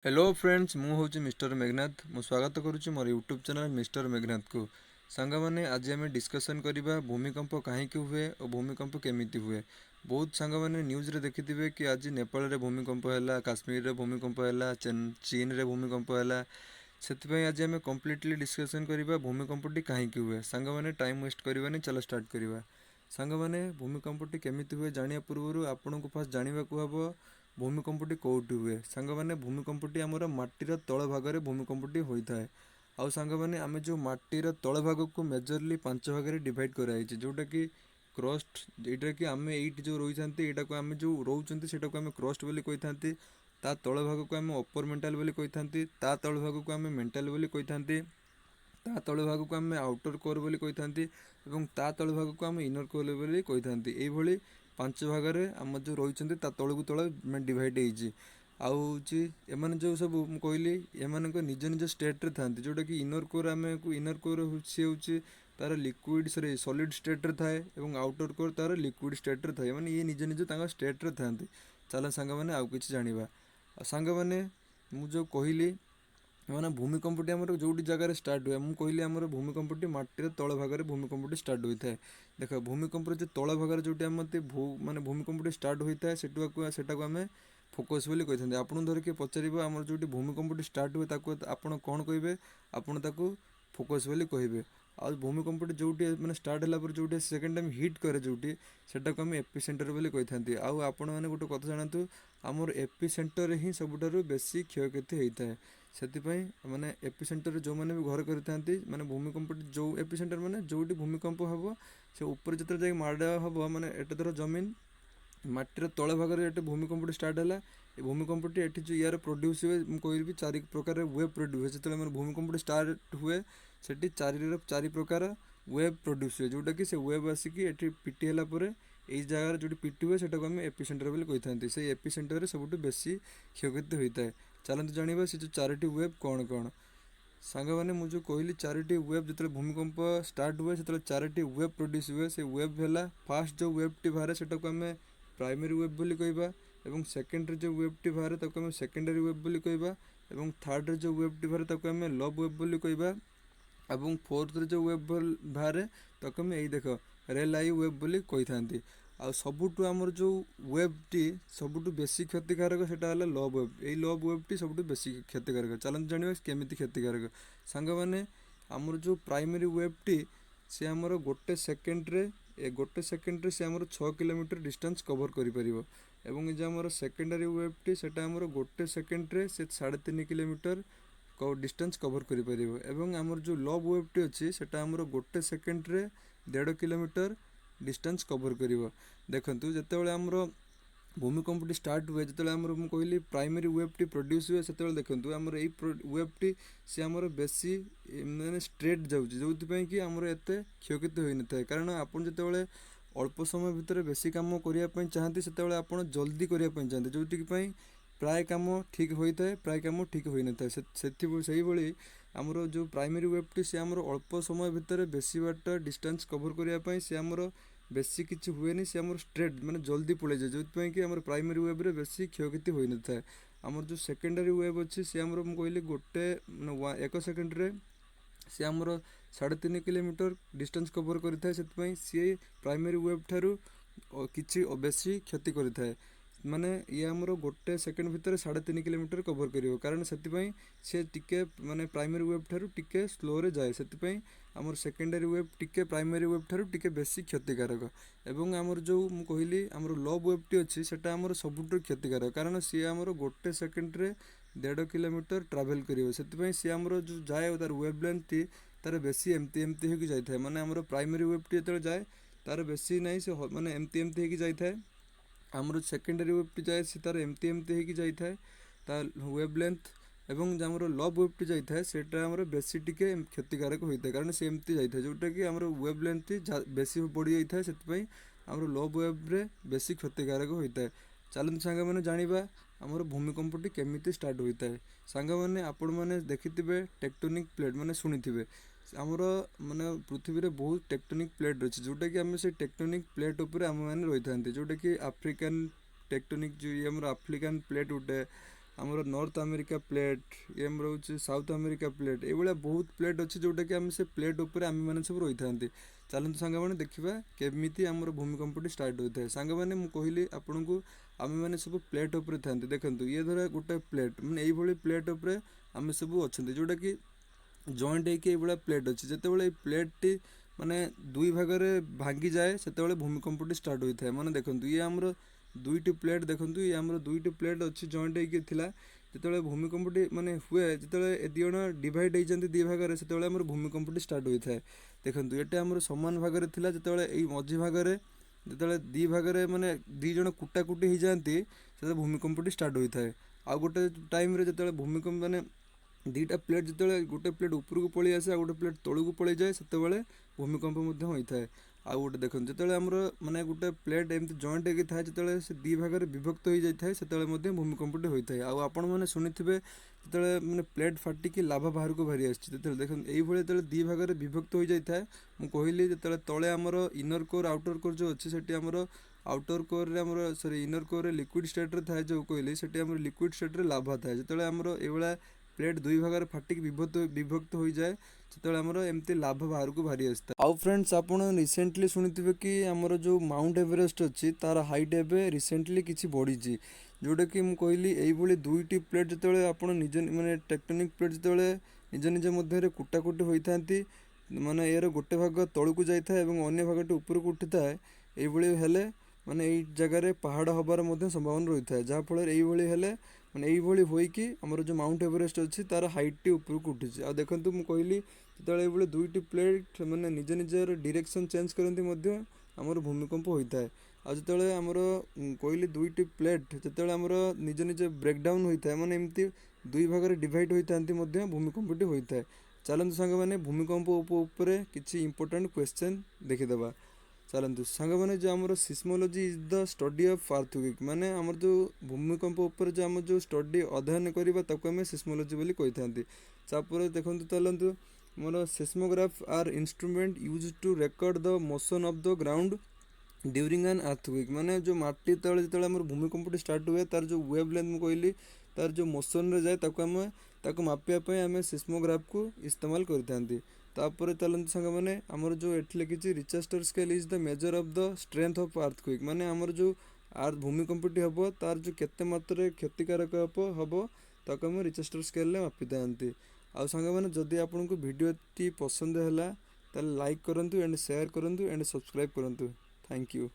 Hello friends मु हूँ mister Meghnath मु स्वागत करुच्ची मोर यूट्यूब चैनल मिस्टर मेघनाथ को सांग मैंने आज आम डिस्कसन करवा भूमिकंप कहीं हुए और भूमिकंप केमिति हुए। बहुत सांग मैंने न्यूज रे देखिथिबे कि आज नेपाल रे भूमिकंप है, काश्मीर रे भूमिकंप है, चीन रे भूमिकंप है। से आज आम कम्प्लीटली डिस्कसन करवा भूमिकंपटी कहीं हुए। सांग मैंने टाइम वेस्ट करवानी, चलो स्टार्ट करवा। सांग मैंने भूमिकंपटी केमिति हुए जानिया पूर्व आपन को फास्ट जानवा हम भूमिकंपटी कौटी हुए। सांग मैंने भूमिकंपटी आमर माटीर तल भाग भूमिकंपटी होता है। आउ सांग मैंने आम जो माटीर तल भाग को मेजरली 5 भाग में डिवाइड कराई, जोटा कि क्रस्ट, यहाँ कि आम ये जो रही था को आम जो रोचे से क्रस्ट बोली कही था। ता तल भाग को आम अपर मेंटाल बोली कही था, ता तल भाग को आम मेंटाल बोली कही था, ता तल भाग को आम आउटर कोर बोली कही था, और ता तल भाग को आम इनर कोर बोली कही था। ये 5 भाग में आम जो रही तल को तल डिवाइड होती। आने जो सब कहली एम निज निज स्टेट्रे था, जोटा कि इनर कोर आम इनर कोर सी हूँ तार लिक्विड सरी सॉलिड स्टेट्रे थाए और आउटर कोर तार लिक्विड स्टेट्रे थाए। माने ये निज निज स्टेट्रे था। चल सांग मैंने आउ कि जाना सांग मैंने मुझे कहली माने भूमिकंपटी आमर जो जगह स्टार्ट हुए, मुझे कहली आमर भूमिकंपटी माटीर तल भाग में भूमिकंपटी स्टार्ट होता है। देख भूमिकंप जो तल भाग जो माने भूमिकंपटी स्टार्ट होता है सेटा को आम फोकस बोली कही। आपन धर किए पचार आमर जो भूमिकंपटी स्टार्ट हुए आपड़ कौन कहे, आपड़ ताको फोकस बोली कहे। आ भूमिकंपटी जो मैंने स्टार्ट है जो सेकेंड टाइम हिट करे जो सेटा को आम एपी सेंटर बोली कही था। आपण मैंने गोटे कथा जानतु आमर एपी सेंटर ही सबुठारु बेसी क्षयक्षति होता है। से माने एपी सेंटर जो मैंने भी घर करते माने भूमिकंप जो एपी सेंटर माने जो भूमिकंप हम से ऊपर जो जा माड़ हम माने एट धर जमीन माटीर तल भाग में भूमिकंपटी स्टार्ट है। भूमिकंपटी एटी जो यार प्रोड्यूस हुए मुझे 4 प्रकार वेब प्रोड्यूस हुए। जो भूमिकंपटी स्टार्ट हुए से 4 प्रकार वेब प्रोड्यूस हुए, जोटा कि से वेब आसिक पिटी है यही जगार जो पिटी हुए सेटा को आम एपी सेंटर बोली कही था। से एपी सेंटर सब बेसी क्षयक्षति होता है। चलते जाना से जो 4टी वेब कौन कौन। सांग मैंने मुझे कहली 4टी वेब जो भूमिकंप स्टार्ट हुए से 4टी वेब प्रोड्यूस हुए। से वेब है फास्ट जो वेबटी बाहर से आम प्राइमरी वेब बोली कहवा, एवं सेकेंडरी जो वेबटी बाहर ताको आम सेकेंडरी वेब बोली कहवा, एवं थर्ड जो वेबटी बाहर ताको आम लव वेब बोली कहवा, और फोर्थ जो वेब बाहर ताको आम यही देख रेल आई वेब बोली कही था। आ सबुठु आमर जो वेबटी सबुठु बेसी क्षतिकारक सेटा है लव वेब। यही लव वेबटी सबुठु बेसी क्षतिकारक। चलते जाना केमिति क्षतिकारक। सांग मैंने आमर जो प्राइमरी वेबटी सी आमर गोटे सेकेंड्रे से आमर 6 किलोमीटर डिस्टेंस कवर करिपरिबो। एवं जो आमर सेकेंडरी वेबटी सेटा आमर गोटे सेकेंड्रे से 3.5 किलोमीटर डिस्टेंस कवर करिपरिबो। एवं आमर जो लव वेबटी अच्छी सेटा आमर गोटे सेकेंड्रे 1.5 किलोमीटर डिस्टेंस कवर करिबो। देखंतु जेतेबेले आमर भूमिकंपटी स्टार्ट हुए जो आमर मुझे कहली प्राइमरी वेबटी प्रोड्यूस हुए से देखो आमर यही वेबटी सी आमर बेसी मैंने स्ट्रेट जाऊँगी जो कि आमर एत क्षयक्षति हो न था। कारण आपन जितेबाला अल्प समय भितर बेसी कम करने चाहती से आप जल्दी करने चाहते जो प्राय कम ठीक होता है, प्राय कम ठीक हो न था। से भाई आमर जो प्राइमरी वेबटी सी आमर अल्प समय भितर बेसी बाट डिस्टेंस कवर करने से आमर बेसी किसी हुए सी आमर स्ट्रेट माने जल्दी पड़े जाए जो कि आमर प्राइमरी वेब रे बेसी क्षयक्षति हो न था। आमर जो सेकेंडरी वेब अच्छी सी आमर मुझे कहली गोटे 1 सेकेंड्रे सी आमर 3.5 किलोमीटर डिस्टेंस कवर करें से सी प्राइमरी वेब ठारू किसी बेसी क्षति करें। माने ये आमर गोटे सेकेंड भितर 3.5 किलोमीटर कवर कर कारण से सी टिके माने प्राइमरी वेब ठारू टिके स्लो रे जाए। से आमर सेकेंडरी वेब टिके प्राइमरी वेब ठारू टिके बेसी क्षतिकारक। एवं आमर जो मु कहली आमर लव वेबटी अच्छी सेटा आमर सबुठ क्षतिकारक कारण सी आमर गोटे सेकेंड्रे 1.5 किलोमीटर ट्रावेल करियो। से सी आमर जो जाए तार वेब लेंथ तार बेसी एमती एमती होगी जाए। माने आमर प्राइमरी वेबटी जो जाए तार बेसी ना से माने एमती एमती होगी जाए। आमर सेकेंडरी वेबटी जाए से तार एमती एमती होगी जाए तार वेब लेंथ। एवं जो आमर लव वेबटी जाए सेटा आमर बेसी टिके क्षतिकारक होता है कारण से एमती जाए जोटा कि आमर वेब लेंथ बेसी बढ़ी जाए से आमर लव वेब रे बेसी क्षतिकारक होता है। चलते सांग मैंने जाना आमर भूमिकंपटी केमिति स्टार्ट होता है। सांग मैंने आपण मैंने देखिथिबे टेक्टोनिक प्लेट माने शुणिथिबे आमर माने पृथ्वी रे बहुत टेक्टोनिक प्लेट अच्छी जोटा कि आम से टेक्टोनिक प्लेट उपर आम मैंने रही था जोटा कि आफ्रिकान टेक्टोनिक जो ये आमर आफ्रिकान प्लेट उठे आमर नॉर्थ अमेरिका प्लेट ये रोचे साउथ अमेरिका प्लेट ये बहुत प्लेट अच्छे जोटा कि आम से प्लेट उपर आम मैंने सब रही था। चलते सांग मैंने देखा केमी आम भूमिकंपटी स्टार्ट होता है। सांग मैंने मुझे आपन को आम मैंने सब प्लेट उपर था देखो ये धर गोटे प्लेट मैंने यही प्लेट उपर आम सब अच्छा जोटा कि जॉइंट होकर प्लेट अच्छे जिते प्लेट टी माने दुई भाग में भांगी जाए से भूमिकंपटी स्टार्ट होता है। मैंने देखो ये आमर दुईटी प्लेट देखो ये आमर दुईटी प्लेट अच्छी जॉइंट होकर जो भूमिकंपटी माने हुए जो दिज डिवाइड होती दी भाग में से भूमिकंपटी स्टार्ट होता है। देखो ये आमर सामान भाग में था जो मझी भाग में जो दी भाग में माने दीज कुटाकुटी हो जाती से भूमिकंपटी स्टार्ट होता है। आउ गोटे टाइम जो भूमिकंप माने दीटा प्लेट जो गोटे प्लेट उपरको पलि आसे गोटे प्लेट तौक पलि जाए से भूमिकंप होता है। आउ गोटे देखो जो आमर माने गोटे प्लेट एमती जॉइंट होकर था जो से दी भाग में विभक्त हो जाए से भूमिकंपटी होता है। आपण मैंने शुणी थे जो मैंने प्लेट फाटिकी लाभा बाहर को बाहरी आसी देखो ये जो दी भाग में विभक्त हो जाए है मुझे कहली जो तले आमर इनर कोर आउटर कोर जो अच्छे से आमर आउटर कोर आमर sorry inner core liquid state रे थाए जो कहली से लिक्विड स्टेट रे लाभा थाए जो आमर ये प्लेट दुई भाग में फाटिक विभक्त हो जाए से एमती लाभा बाहर को बाहरी आसता है। आउ फ्रेंड्स आप रिसेंटली शुणी कि आमर जो माउंट एवरेस्ट अच्छी तार हाइट एवं रिसेंटली किसी बढ़ी जोटा कि मुझे कहली यही दुईटी प्लेट जो आप निज माने टेक्टोनिक प्लेट जो निज निज मध्य कुटाकुटी होता माने यार गोटे भाग तौक जाए अन्य भागटी ऊपर को उठी थाए ये माने यही जगह पहाड़ हबार संभावना रही है जहाँफल ये माने यही होइकी आमर जो माउंट एवरेस्ट अच्छी तार हाइट टी ऊपर को उठी। आ देखो मुझे कहली जो ये दुईटी प्लेट माने निज निजर डायरेक्शन चेंज करती आमर भूमिकंप होता है। आ जो आमर कहली दुईटी प्लेट जो आमर निज निज ब्रेकडाउन होता है माने एमती दुई भाग में डिवाइड होता भूमिकंपटी होता है। चलते सांग मैंने भूमिकंप उपर किसी इंपोर्टेंट क्वेश्चन देखीदे। चलतु सांग मैंने जो आमर seismology is the study of earthquake माने आमर जो भूमिकंप उपर जो आम जो स्टडी अध्ययन करवा आम सिस्मोलॉजी बोली कही था। तापर देखो चलतु मोर seismograph are instrument use to record the motion of the ground during an earthquake माने जो माटी तले जो आम भूमिकंपटी स्टार्ट हुए तार जो वेव लेंथ मुझे कहली तार जो मोशन रे जाए आम मापिया आम सिस्मोग्राफ को इस्तेमाल करते। तापर चलते सांग मैंने आमर जो एठी लिखी Richter scale is the measure of the strength of earthquake माने आमर जो भूमिकंपटी हम तार जो केते मात्रा क्षतिकारक हम ताको आम रिचेस्टर स्केल मापी था। आउ सांग मैंने जदि आपन को वीडियो टी पसंद है ताले लाइक करंतु एंड शेयर करंतु एंड सब्सक्राइब करंतु। Thank you.